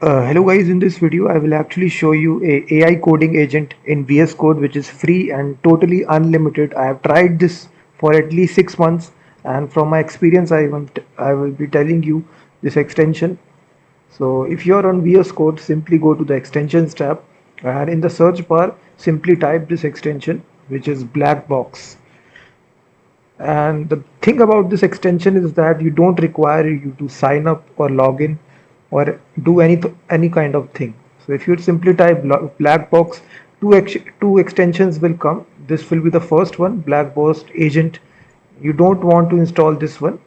Hello guys, in this video I will actually show you a AI coding agent in VS Code which is free and totally unlimited. I have tried this for at least 6 months, and from my experience I will be telling you this extension. So if you are on VS Code, simply go to the extensions tab, and in the search bar simply type this extension, which is Blackbox. And the thing about this extension is that you don't require you to sign up or log in or do any kind of thing. So if you simply type black box, two extensions will come. This will be the first one, black box agent. You don't want to install this one.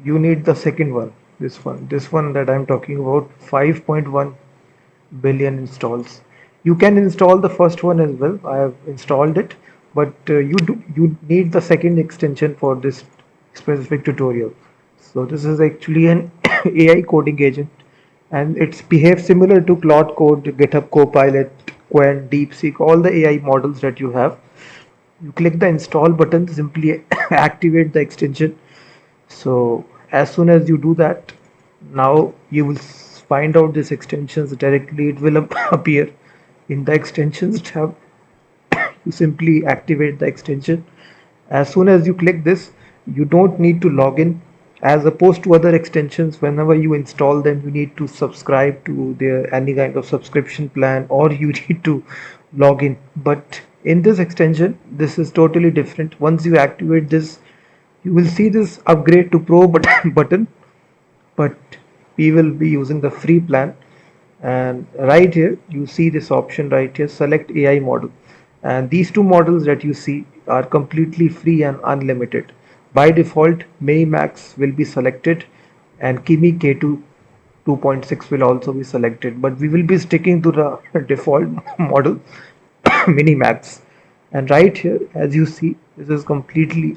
You need the second one. This one that I'm talking about, 5.1 billion installs. You can install the first one as well. I have installed it, but you need the second extension for this specific tutorial. So this is actually an AI coding agent, and it's behaves similar to Claude Code, GitHub Copilot, Quen, DeepSeek, all the AI models that you have. You click the install button, simply activate the extension. So as soon as you do that, now you will find out these extensions directly. It will appear in the extensions tab. You simply activate the extension. As soon as you click this, you don't need to log in. As opposed to other extensions, whenever you install them, you need to subscribe to their any kind of subscription plan, or you need to log in. But in this extension, this is totally different. Once you activate this, you will see this upgrade to pro button, but we will be using the free plan. And right here you see this option right here, select AI model, and these two models that you see are completely free and unlimited. By default, Minimax will be selected, and Kimi K2 2.6 will also be selected, but we will be sticking to the default model, Minimax. And right here, as you see, this is completely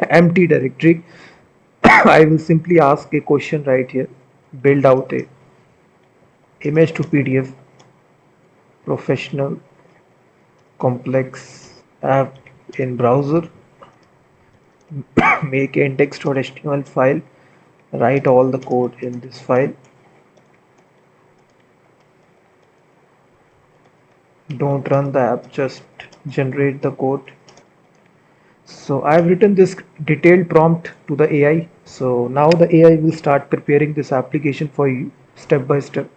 empty directory. I will simply ask a question right here, build out a image to PDF professional complex app in browser, make a index.html file, write all the code in this file, don't run the app, just generate the code. So I've written this detailed prompt to the AI. So now the AI will start preparing this application for you step by step.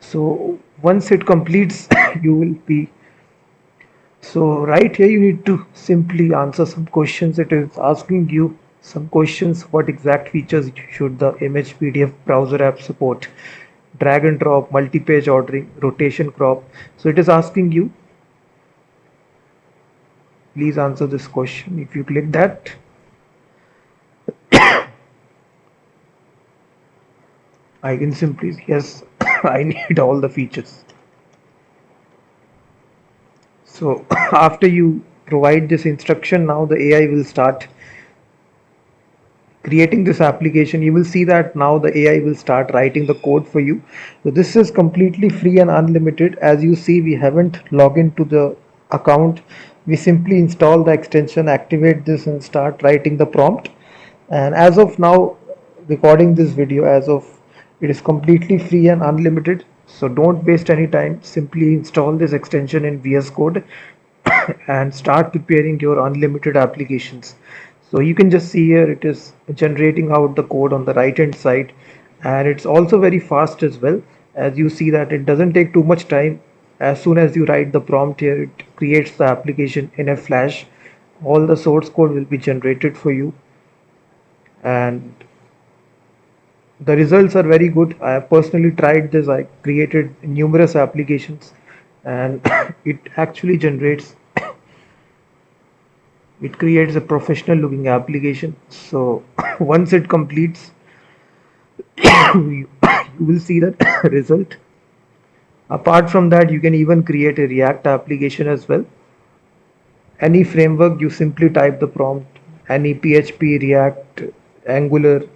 So once it completes, you will be, so right here you need to simply answer some questions. It is asking you some questions. What exact features should the image PDF browser app support? Drag and drop, multi-page ordering, rotation crop. So it is asking you, please answer this question. If you click that, I can simply, yes, I need all the features. So after you provide this instruction, now the AI will start creating this application. You will see that now the AI will start writing the code for you. So this is completely free and unlimited. As you see, we haven't logged into the account. We simply install the extension, activate this, and start writing the prompt. And as of now, recording this video, as of it is completely free and unlimited. So don't waste any time. Simply install this extension in VS Code and start preparing your unlimited applications. So you can just see here it is generating out the code on the right hand side, and it's also very fast as well. As you see that it doesn't take too much time. As soon as you write the prompt here, it creates the application in a flash. All the source code will be generated for you, and the results are very good. I have personally tried this. I created numerous applications, and it actually generates, it creates a professional looking application. So once it completes, you will see that result. Apart from that, you can even create a React application as well. Any framework, you simply type the prompt, any PHP, React, Angular.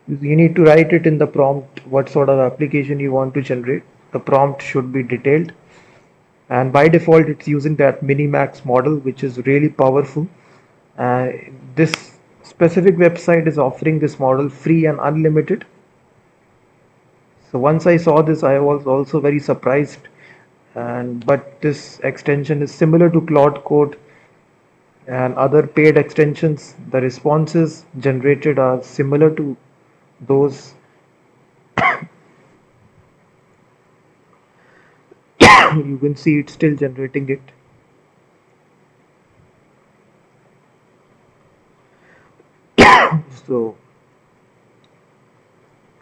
You need to write it in the prompt what sort of application you want to generate. The prompt should be detailed, and by default it's using that Minimax model, which is really powerful. uh, this specific website is offering this model free and unlimited. So once I saw this, I was also very surprised. And but this extension is similar to Claude Code and other paid extensions. The responses generated are similar to those. You can see it's still generating it. So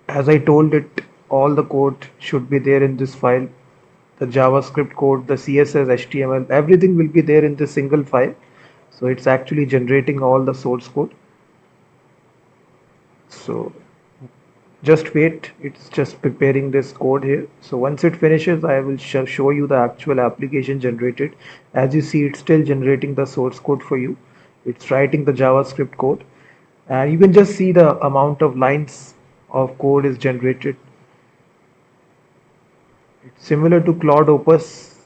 as I told it, all the code should be there in this file. The JavaScript code, the CSS, HTML, everything will be there in this single file. So it's actually generating all the source code. So just wait, it's just preparing this code here. So once it finishes, I will show you the actual application generated. As you see, it's still generating the source code for you. It's writing the JavaScript code, and you can just see the amount of lines of code is generated. It's similar to Claude Opus,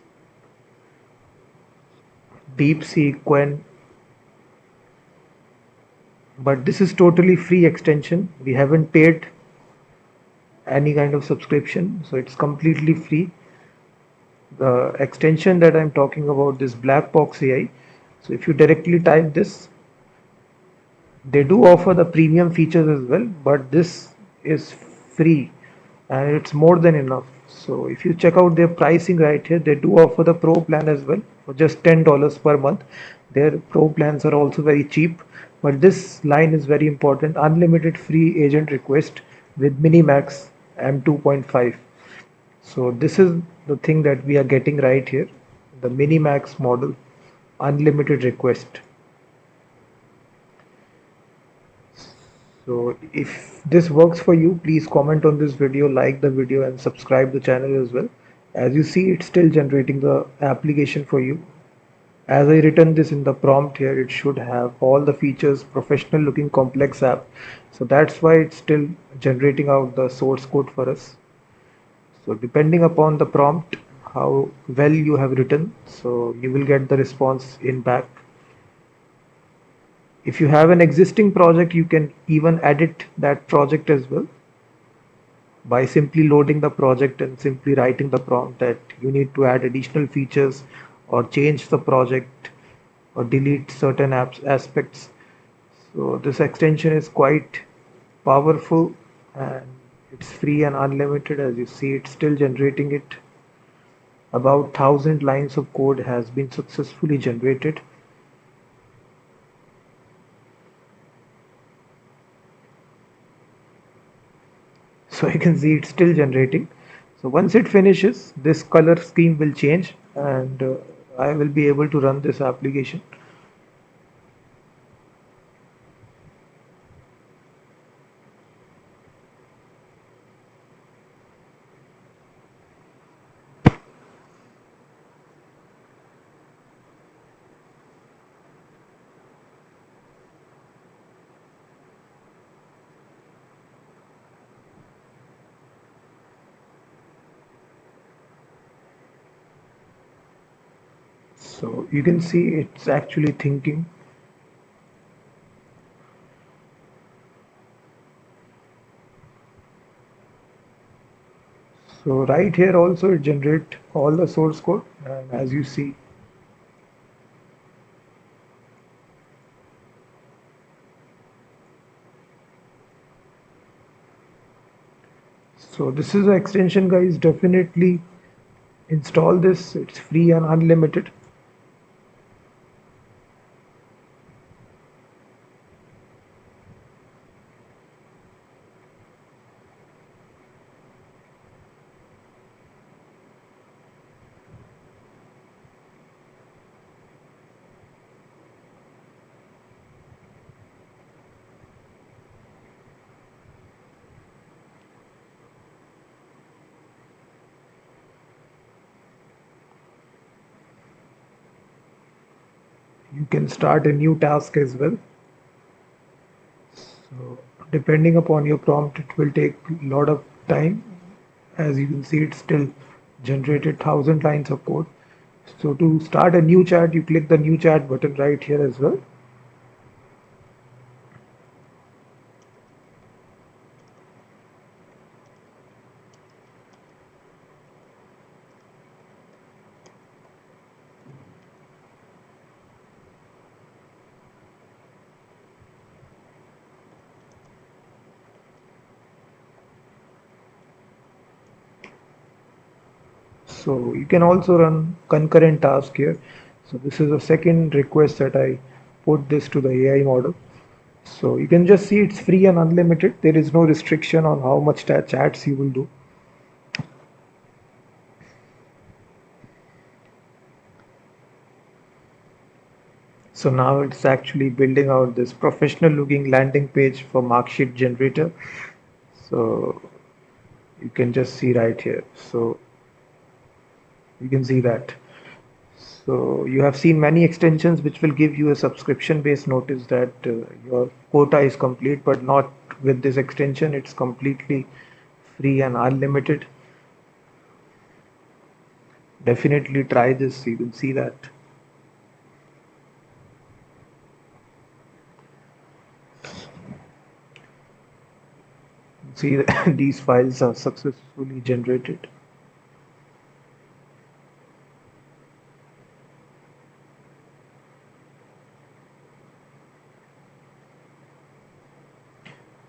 DeepSeek, Quen, but this is totally free extension. We haven't paid any kind of subscription, so it's completely free. The extension that I'm talking about, this Blackbox AI. So if you directly type this, they do offer the premium features as well, but this is free and it's more than enough. So if you check out their pricing right here, they do offer the pro plan as well for just $10 per month. Their pro plans are also very cheap, but this line is very important: unlimited free agent request with minimax M2.5. So this is the thing that we are getting right here, the minimax model, unlimited request. So if this works for you, please comment on this video, like the video and subscribe the channel as well. As you see, it's still generating the application for you. As I written this in the prompt here, it should have all the features, professional looking complex app. So that's why it's still generating out the source code for us. So depending upon the prompt, how well you have written, so you will get the response in back. If you have an existing project, you can even edit that project as well by simply loading the project and simply writing the prompt that you need to add additional features or change the project or delete certain apps aspects. So this extension is quite powerful and it's free and unlimited. As you see, it's still generating it. About 1,000 lines of code has been successfully generated. So you can see it's still generating. So once it finishes, this color scheme will change and I will be able to run this application. So you can see it's actually thinking. So right here also it generate all the source code, and as you see, so this is the extension, guys. Definitely install this. It's free and unlimited. You can start a new task as well. So depending upon your prompt, it will take a lot of time. As you can see, it's still generated 1,000 lines of code. So to start a new chat, you click the new chat button right here as well. So you can also run concurrent task here. So this is a second request that I put this to the AI model. So you can just see it's free and unlimited. There is no restriction on how much chats you will do. So now it's actually building out this professional looking landing page for marksheet generator. So you can just see right here. So you can see that. So you have seen many extensions which will give you a subscription based notice that your quota is complete, but not with this extension. It's completely free and unlimited. Definitely try this. You can see that. See these files are successfully generated.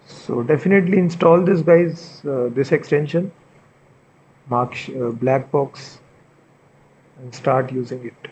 So definitely install this guys, this extension, Blackbox, and start using it.